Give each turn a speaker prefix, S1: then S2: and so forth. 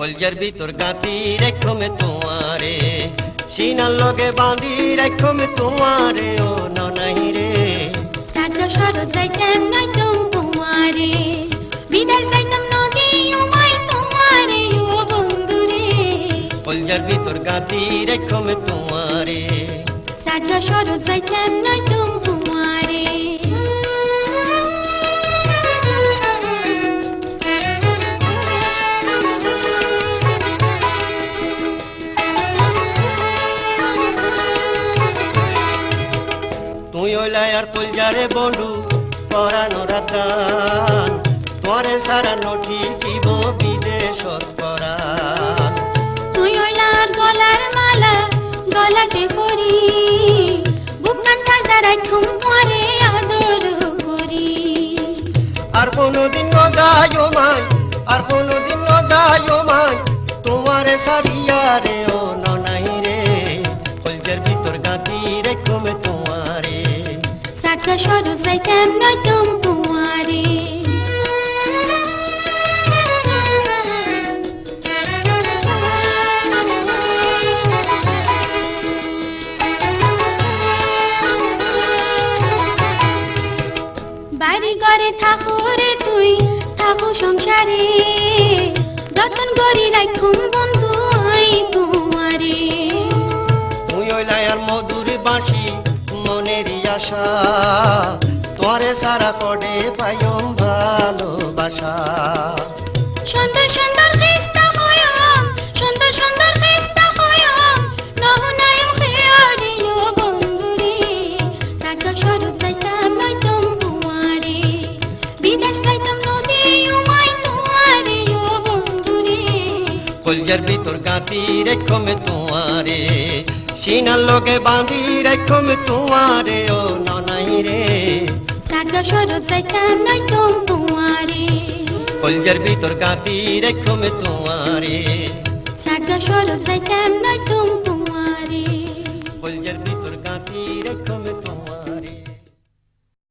S1: কলজার ভিতর গাঁতি রেখমে তোমারে সিনার লগে বাঁধি রেখমে তোমারে ও ননাই রে
S2: সাদা সরো যাইতাম নয়তম তোমারে বিদায় যাইতাম নদী উমাই তোমারে ও বন্ধুরে
S1: কলজার ভিতর গাঁতি রেখমে তোমারে
S2: সাদা সরো যাইতাম নয়তম তোমারে
S1: তুই ওইলাই আর কলজারে বন্ধু পরানো রাতান তোরে সারা নঠি দিব বিদেশত পরান
S2: তুই ওইলার গলার মালা গলাতে পরি বুকান কাজারাই ঠুম তোরে আদর করি
S1: আর কোনদিন ন যায় মাই আর কোনদিন ন যায় মাই তোমারে সারিয়া রে ও ননাই রে কলজার ভিতর গাঁতি রেখমে তোমারে
S2: সাদা সরো যাইতাম নয়তম তোমারে বাড়ি ঘরে থাকো রে তুই থাকো সংসারে যতন করি রাখুম বন্ধু আই তোমারে
S1: তুই ওইলাই আর মধুর বাঁশি মনেরই আশা তোরে সারা কডে পাইম ভালোবাসা
S2: সুন্দর সুন্দর খিস্তা হয়ম সুন্দর সুন্দর খিস্তা হয়ম নহনাইম খেয়ারে ও বন্ধুরে সাদা সরো যাইতাম নয়তম তোমারে বিদেশ যাইতাম নদী উমাই তোমারে ও বন্ধুরে
S1: কলজার ভিতর গাঁতি রেখমে তোমারে সিনার লগে বাঁধি রেখমে তোমারে ও ননাই রে
S2: সাদা সরো যাইতাম নয়তম তোমারে
S1: কলজার ভিতর গাঁতি রেখমে তোমারে
S2: সাদা সরো যাইতাম